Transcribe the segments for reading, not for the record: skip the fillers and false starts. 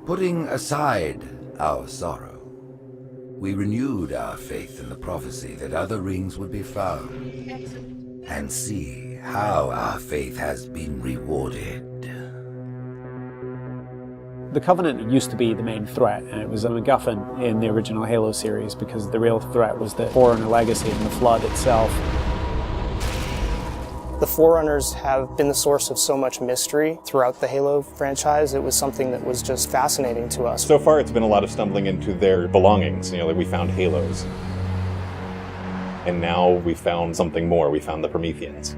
Putting aside our sorrow, we renewed our faith in the prophecy that other rings would be found, and see how our faith has been rewarded. The Covenant used to be the main threat, and it was a MacGuffin in the original Halo series because the real threat was the Forerunner legacy and the Flood itself. The Forerunners have been the source of so much mystery throughout the Halo franchise. It was something that was just fascinating to us. So far, it's been a lot of stumbling into their belongings. Like we found Halos. And now we found something more. We found the Prometheans.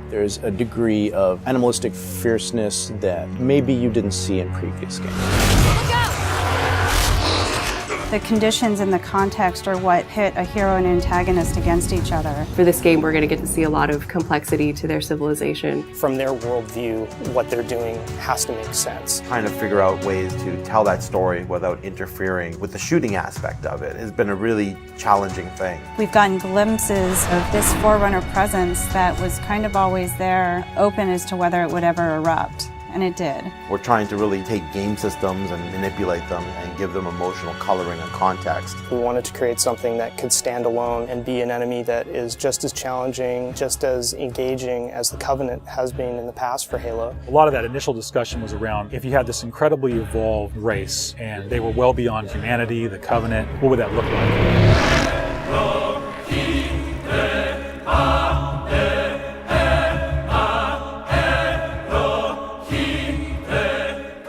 There's a degree of animalistic fierceness that maybe you didn't see in previous games. The conditions and the context are what pit a hero and antagonist against each other. For this game, we're going to get to see a lot of complexity to their civilization. From their worldview, what they're doing has to make sense. Trying to figure out ways to tell that story without interfering with the shooting aspect of it has been a really challenging thing. We've gotten glimpses of this Forerunner presence that was kind of always there, open as to whether it would ever erupt. And it did. We're trying to really take game systems and manipulate them and give them emotional coloring and context. We wanted to create something that could stand alone and be an enemy that is just as challenging, just as engaging as the Covenant has been in the past for Halo. A lot of that initial discussion was around if you had this incredibly evolved race and they were well beyond humanity, the Covenant, what would that look like?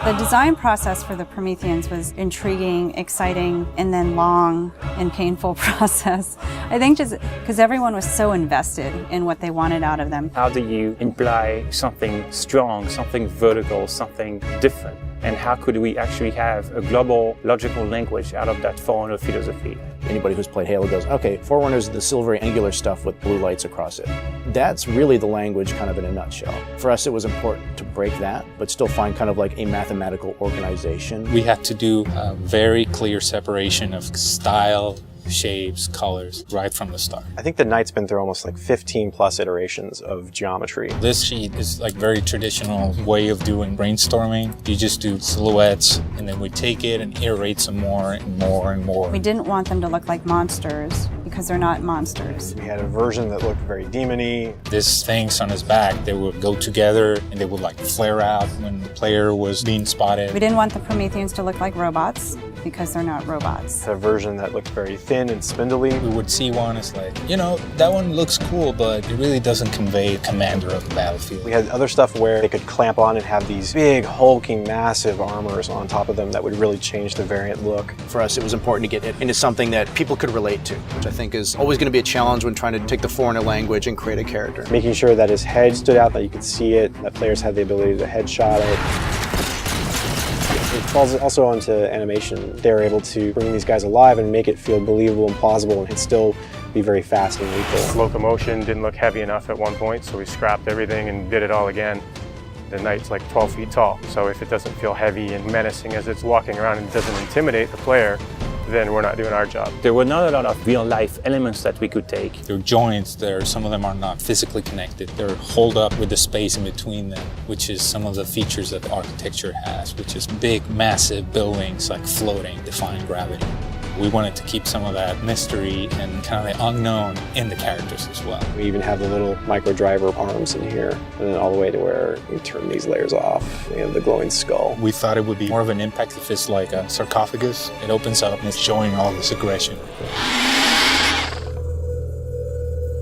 The design process for the Prometheans was intriguing, exciting, and then long and painful process. I think just because everyone was so invested in what they wanted out of them. How do you imply something strong, something vertical, something different? And how could we actually have a global logical language out of that Forerunner philosophy? Anybody who's played Halo goes, okay, Forerunners is the silvery angular stuff with blue lights across it. That's really the language kind of in a nutshell. For us, it was important to break that, but still find kind of like a mathematical organization. We had to do a very clear separation of style, shapes, colors, right from the start. I think the Knight's been through almost like 15 plus iterations of geometry. This sheet is like very traditional way of doing brainstorming. You just do silhouettes and then we take it and iterate some more and more and more. We didn't want them to look like monsters because they're not monsters. We had a version that looked very demon-y. These things on his back, they would go together and they would like flare out when the player was being spotted. We didn't want the Prometheans to look like robots because they're not robots. A version that looked very thin and spindly. We would see one, it's like, you know, that one looks cool, but it really doesn't convey commander of the battlefield. We had other stuff where they could clamp on and have these big, hulking, massive armors on top of them that would really change the variant look. For us, it was important to get it into something that people could relate to, which I think is always going to be a challenge when trying to take the Forerunner language and create a character. Making sure that his head stood out, that you could see it, that players had the ability to headshot it. It falls also onto animation. They're able to bring these guys alive and make it feel believable and plausible and still be very fast and lethal. Locomotion didn't look heavy enough at one point, so we scrapped everything and did it all again. The Knight's like 12 feet tall, so if it doesn't feel heavy and menacing as it's walking around and doesn't intimidate the player, then we're not doing our job. There were not a lot of real-life elements that we could take. There are joints there, some of them are not physically connected. They're holed up with the space in between them, which is some of the features that the architecture has, which is big, massive buildings like floating, defying gravity. We wanted to keep some of that mystery and kind of the unknown in the characters as well. We even have the little micro driver arms in here, and then all the way to where you turn these layers off. We have the glowing skull. We thought it would be more of an impact if it's like a sarcophagus. It opens up and it's showing all this aggression.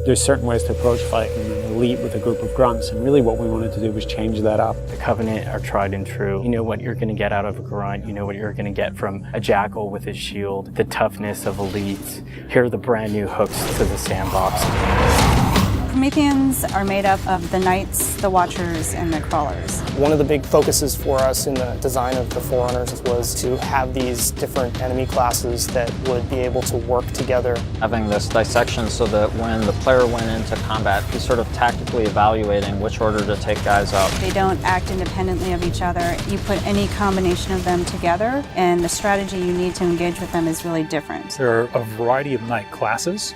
There's certain ways to approach fighting an elite with a group of grunts, and really what we wanted to do was change that up. The Covenant are tried and true. You know what you're going to get out of a grunt. You know what you're going to get from a jackal with his shield. The toughness of elites. Here are the brand new hooks to the sandbox. Prometheans are made up of the Knights, the Watchers, and the Crawlers. One of the big focuses for us in the design of the Forerunners was to have these different enemy classes that would be able to work together. Having this dissection so that when the player went into combat, he's sort of tactically evaluating which order to take guys out. They don't act independently of each other. You put any combination of them together, and the strategy you need to engage with them is really different. There are a variety of Knight classes.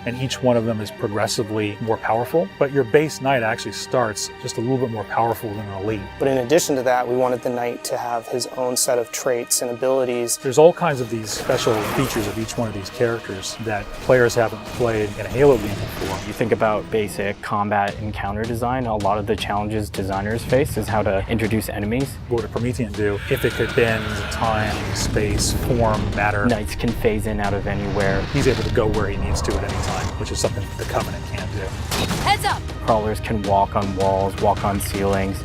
and each one of them is progressively more powerful. But your base knight actually starts just a little bit more powerful than an elite. But in addition to that, we wanted the knight to have his own set of traits and abilities. There's all kinds of these special features of each one of these characters that players haven't played in a Halo game before. You think about basic combat and counter design, a lot of the challenges designers face is how to introduce enemies. What would a Promethean do if it could bend time, space, form, matter? Knights can phase in out of anywhere. He's able to go where he needs to at any time, which is something the Covenant can't do. Heads up! Crawlers can walk on walls, walk on ceilings.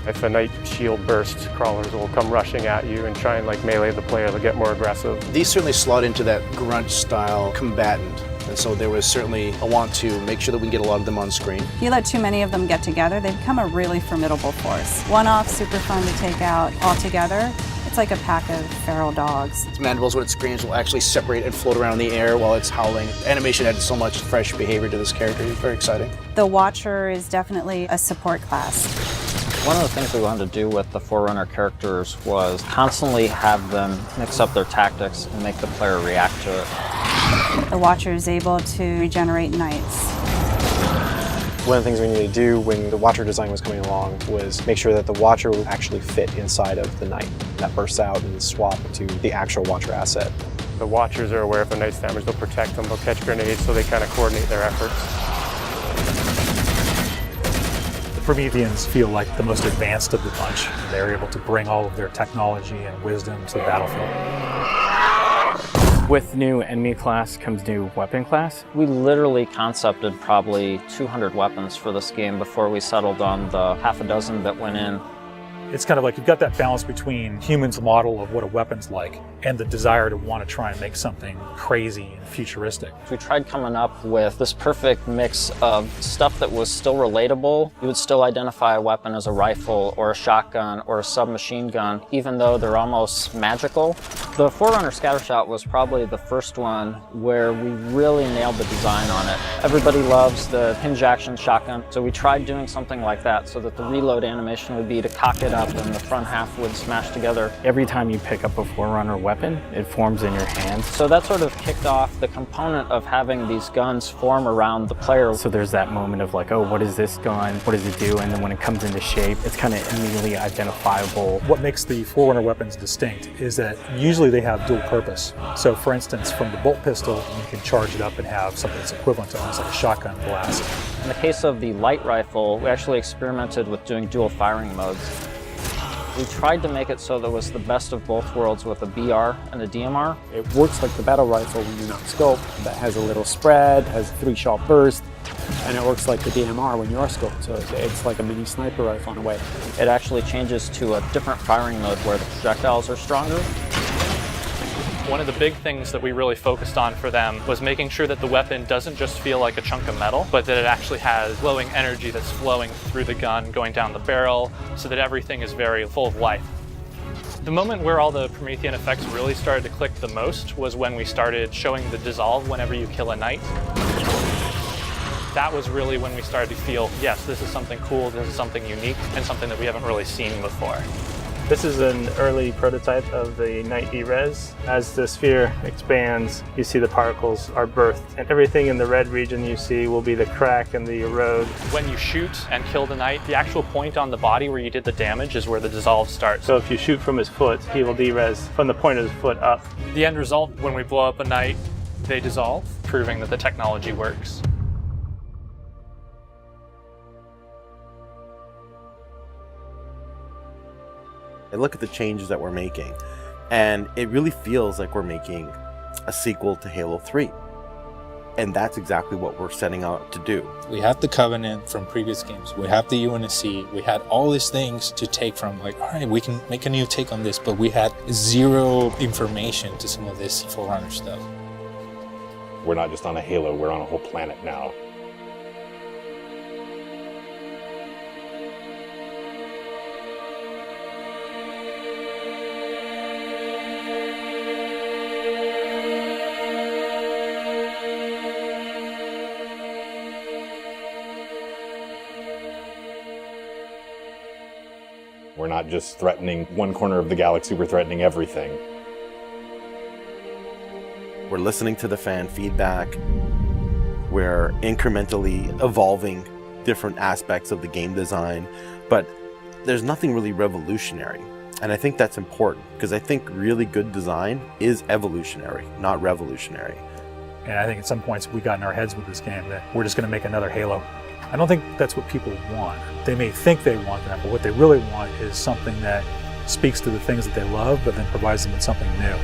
If a knight shield bursts, crawlers will come rushing at you and try and like melee the player to get more aggressive. These certainly slot into that grunt style combatant. And so there was certainly a want to make sure that we can get a lot of them on screen. If you let too many of them get together, they become a really formidable force. One-off, super fun to take out. All together, it's like a pack of feral dogs. Its mandibles, when it screams, will actually separate and float around in the air while it's howling. Animation added so much fresh behavior to this character. It's very exciting. The Watcher is definitely a support class. One of the things we wanted to do with the Forerunner characters was constantly have them mix up their tactics and make the player react to it. The Watcher is able to regenerate knights. One of the things we needed to do when the Watcher design was coming along was make sure that the Watcher would actually fit inside of the Knight. That bursts out and swap to the actual Watcher asset. The Watchers are aware if a knight's damaged, they'll protect them, they'll catch grenades, so they kind of coordinate their efforts. The Prometheans feel like the most advanced of the bunch. They're able to bring all of their technology and wisdom to the battlefield. With new enemy class comes new weapon class. We literally concepted probably 200 weapons for this game before we settled on the half a dozen that went in. It's kind of like you've got that balance between humans' model of what a weapon's like and the desire to want to try and make something crazy and futuristic. We tried coming up with this perfect mix of stuff that was still relatable. You would still identify a weapon as a rifle or a shotgun or a submachine gun, even though they're almost magical. The Forerunner Scattershot was probably the first one where we really nailed the design on it. Everybody loves the hinge action shotgun, so we tried doing something like that so that the reload animation would be to cock it up and the front half would smash together. Every time you pick up a Forerunner weapon, it forms in your hands. So that sort of kicked off the component of having these guns form around the player. So there's that moment of like, oh, what is this gun? What does it do? And then when it comes into shape, it's kind of immediately identifiable. What makes the Forerunner weapons distinct is that usually they have dual purpose. So for instance, from the bolt pistol, you can charge it up and have something that's equivalent to almost like a shotgun blast. In the case of the light rifle, we actually experimented with doing dual firing modes. We tried to make it so there was the best of both worlds with a BR and a DMR. It works like the battle rifle when you're not scoped. That has a little spread, has 3-shot burst, and it works like the DMR when you are scoped. So it's like a mini sniper rifle in a way. It actually changes to a different firing mode where the projectiles are stronger. One of the big things that we really focused on for them was making sure that the weapon doesn't just feel like a chunk of metal, but that it actually has glowing energy that's flowing through the gun, going down the barrel, so that everything is very full of life. The moment where all the Promethean effects really started to click the most was when we started showing the dissolve whenever you kill a knight. That was really when we started to feel, yes, this is something cool, this is something unique, and something that we haven't really seen before. This is an early prototype of the Knight E-Res. As the sphere expands, you see the particles are birthed, and everything in the red region you see will be the crack and the erode. When you shoot and kill the knight, the actual point on the body where you did the damage is where the dissolve starts. So if you shoot from his foot, he will de-res from the point of his foot up. The end result, when we blow up a knight, they dissolve, proving that the technology works. I look at the changes that we're making, and it really feels like we're making a sequel to Halo 3. And that's exactly what we're setting out to do. We have the Covenant from previous games. We have the UNSC. We had all these things to take from, like, all right, we can make a new take on this, but we had zero information to some of this Forerunner stuff. We're not just on a Halo, we're on a whole planet now. We're not just threatening one corner of the galaxy, we're threatening everything. We're listening to the fan feedback. We're incrementally evolving different aspects of the game design, but there's nothing really revolutionary. And I think that's important, because I think really good design is evolutionary, not revolutionary. And I think at some points we got in our heads with this game that we're just going to make another Halo. I don't think that's what people want. They may think they want that, but what they really want is something that speaks to the things that they love, but then provides them with something new.